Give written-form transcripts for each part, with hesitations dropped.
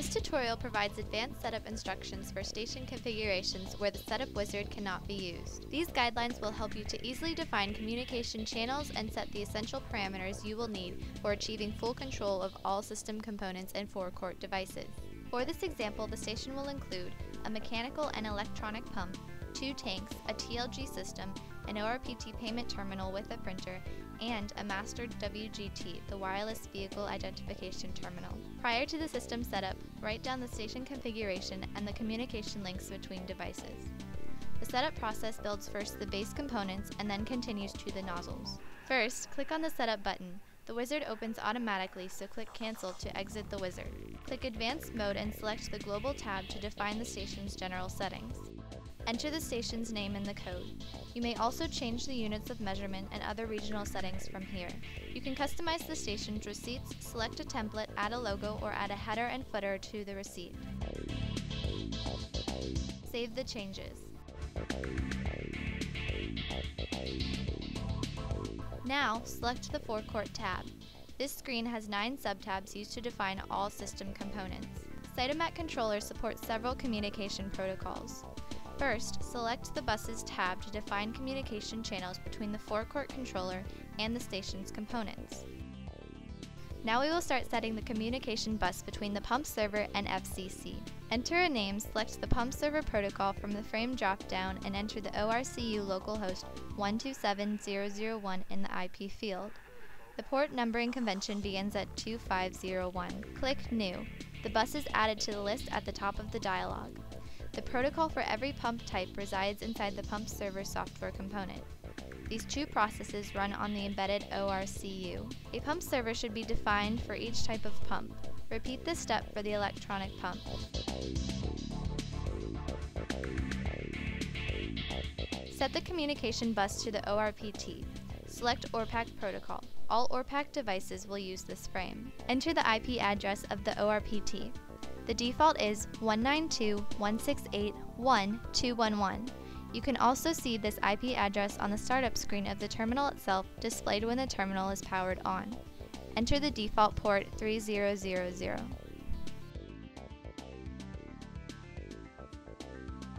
This tutorial provides advanced setup instructions for station configurations where the setup wizard cannot be used. These guidelines will help you to easily define communication channels and set the essential parameters you will need for achieving full control of all system components and forecourt devices. For this example, the station will include a mechanical and electronic pump, 2 tanks, a TLG system, an ORPT payment terminal with a printer, and a master WGT, the Wireless Vehicle Identification Terminal. Prior to the system setup, write down the station configuration and the communication links between devices. The setup process builds first the base components and then continues to the nozzles. First, click on the Setup button. The wizard opens automatically, so click Cancel to exit the wizard. Click Advanced Mode and select the Global tab to define the station's general settings. Enter the station's name in the code. You may also change the units of measurement and other regional settings from here. You can customize the station's receipts, select a template, add a logo, or add a header and footer to the receipt. Save the changes. Now, select the Forecourt tab. This screen has 9 subtabs used to define all system components. Cytomat Controller supports several communication protocols. First, select the Buses tab to define communication channels between the forecourt controller and the station's components. Now we will start setting the communication bus between the pump server and FCC. Enter a name, select the pump server protocol from the frame drop-down, and enter the ORCU localhost 127001 in the IP field. The port numbering convention begins at 2501. Click New. The bus is added to the list at the top of the dialog. The protocol for every pump type resides inside the pump server software component. These 2 processes run on the embedded ORCU. A pump server should be defined for each type of pump. Repeat this step for the electronic pump. Set the communication bus to the ORPT. Select ORPAC protocol. All ORPAC devices will use this frame. Enter the IP address of the ORPT. The default is 192.168.1.211. You can also see this IP address on the startup screen of the terminal itself, displayed when the terminal is powered on. Enter the default port 3000.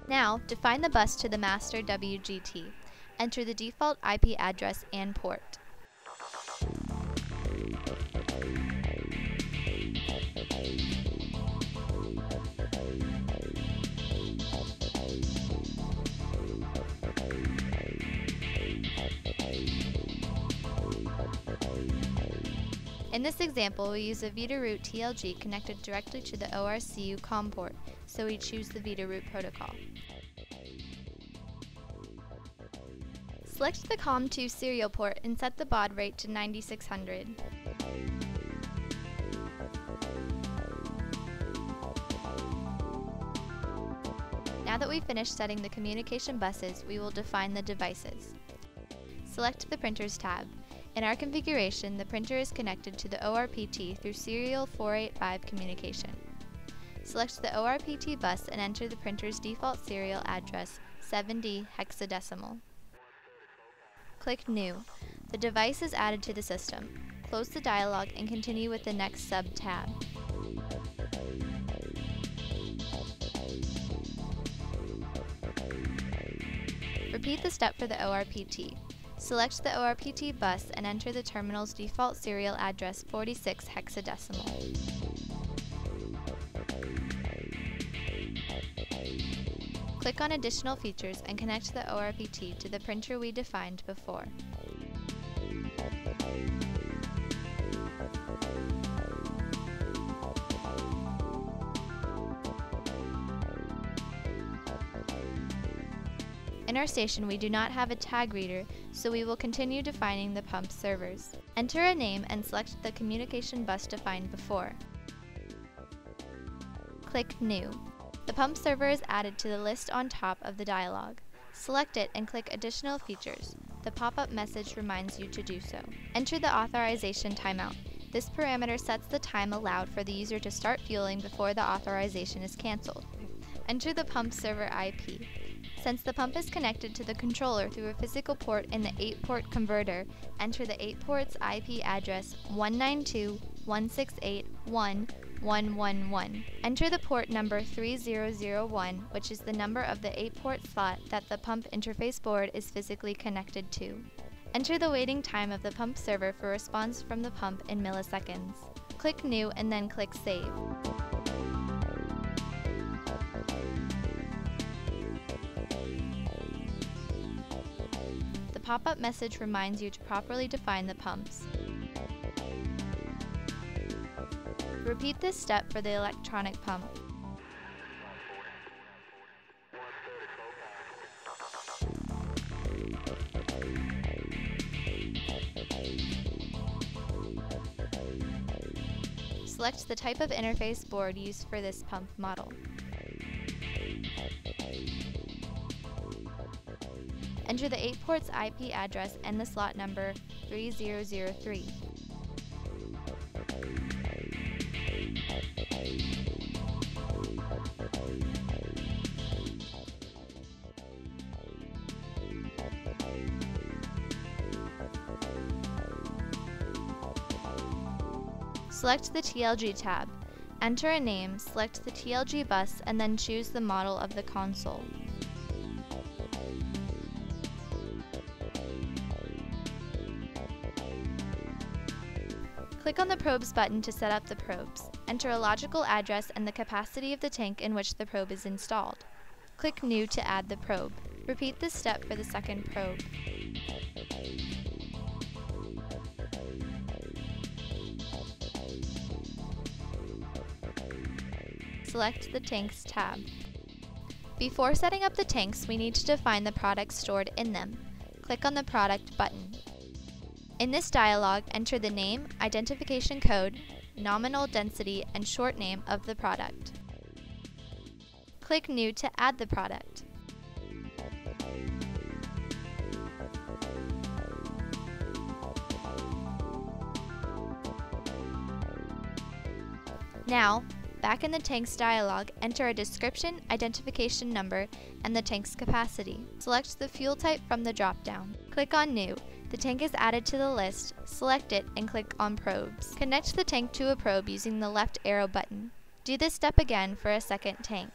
Now, define the bus to the master WGT. Enter the default IP address and port. In this example, we use a Vita-Root TLG connected directly to the ORCU COM port, so we choose the Vita-Root protocol. Select the COM2 serial port and set the baud rate to 9600. Now that we've finished setting the communication buses, we will define the devices. Select the Printers tab. In our configuration, the printer is connected to the ORPT through serial 485 communication. Select the ORPT bus and enter the printer's default serial address, 7D hexadecimal. Click New. The device is added to the system. Close the dialog and continue with the next sub-tab. Repeat the step for the ORPT. Select the ORPT bus and enter the terminal's default serial address, 46 hexadecimal. Click on Additional Features and connect the ORPT to the printer we defined before. In our station, we do not have a tag reader, so we will continue defining the pump servers. Enter a name and select the communication bus defined before. Click New. The pump server is added to the list on top of the dialog. Select it and click Additional Features. The pop-up message reminds you to do so. Enter the authorization timeout. This parameter sets the time allowed for the user to start fueling before the authorization is canceled. Enter the pump server IP. Since the pump is connected to the controller through a physical port in the 8-port converter, enter the 8 port's IP address 192.168.1 111. Enter the port number 3001, which is the number of the 8-port slot that the pump interface board is physically connected to. Enter the waiting time of the pump server for response from the pump in milliseconds. Click New and then click Save. The pop-up message reminds you to properly define the pumps. Repeat this step for the electronic pump. Select the type of interface board used for this pump model. Enter the 8-port's IP address and the slot number 3003. Select the TLG tab. Enter a name, select the TLG bus, and then choose the model of the console. Click on the Probes button to set up the probes. Enter a logical address and the capacity of the tank in which the probe is installed. Click New to add the probe. Repeat this step for the second probe. Select the Tanks tab. Before setting up the tanks, we need to define the products stored in them. Click on the Product button. In this dialog, enter the name, identification code, nominal density, and short name of the product. Click New to add the product. Now, back in the Tanks dialog, enter a description, identification number, and the tank's capacity. Select the fuel type from the drop-down. Click on New. The tank is added to the list, select it, and click on Probes. Connect the tank to a probe using the left arrow button. Do this step again for a second tank.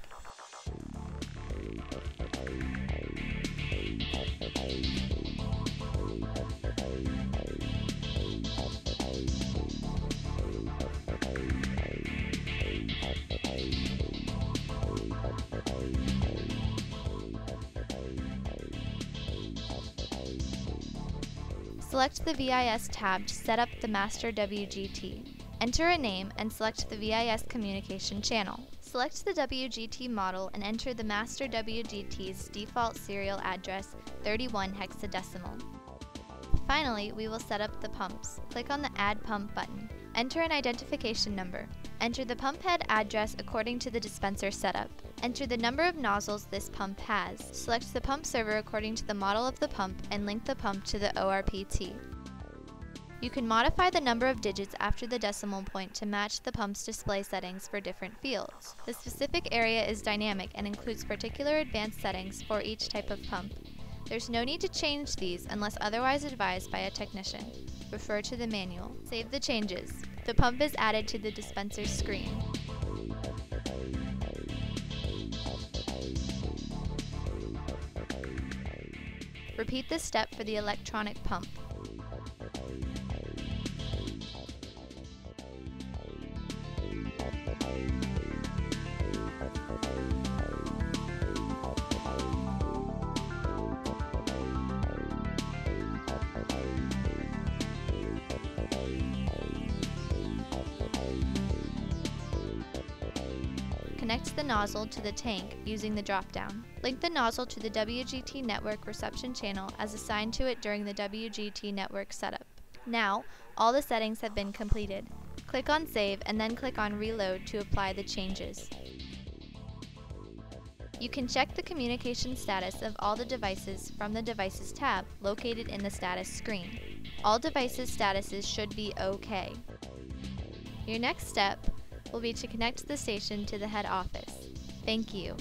Select the VIS tab to set up the master WGT. Enter a name and select the VIS communication channel. Select the WGT model and enter the master WGT's default serial address 31 hexadecimal. Finally, we will set up the pumps. Click on the Add Pump button. Enter an identification number. Enter the pump head address according to the dispenser setup. Enter the number of nozzles this pump has. Select the pump server according to the model of the pump and link the pump to the ORPT. You can modify the number of digits after the decimal point to match the pump's display settings for different fields. The specific area is dynamic and includes particular advanced settings for each type of pump. There's no need to change these unless otherwise advised by a technician. Refer to the manual. Save the changes. The pump is added to the dispenser screen. Repeat this step for the electronic pump. Connect the nozzle to the tank using the drop-down. Link the nozzle to the WGT network reception channel as assigned to it during the WGT network setup. Now, all the settings have been completed. Click on Save and then click on Reload to apply the changes. You can check the communication status of all the devices from the Devices tab located in the status screen. All devices' statuses should be OK. Your next step will be to connect the station to the head office. Thank you.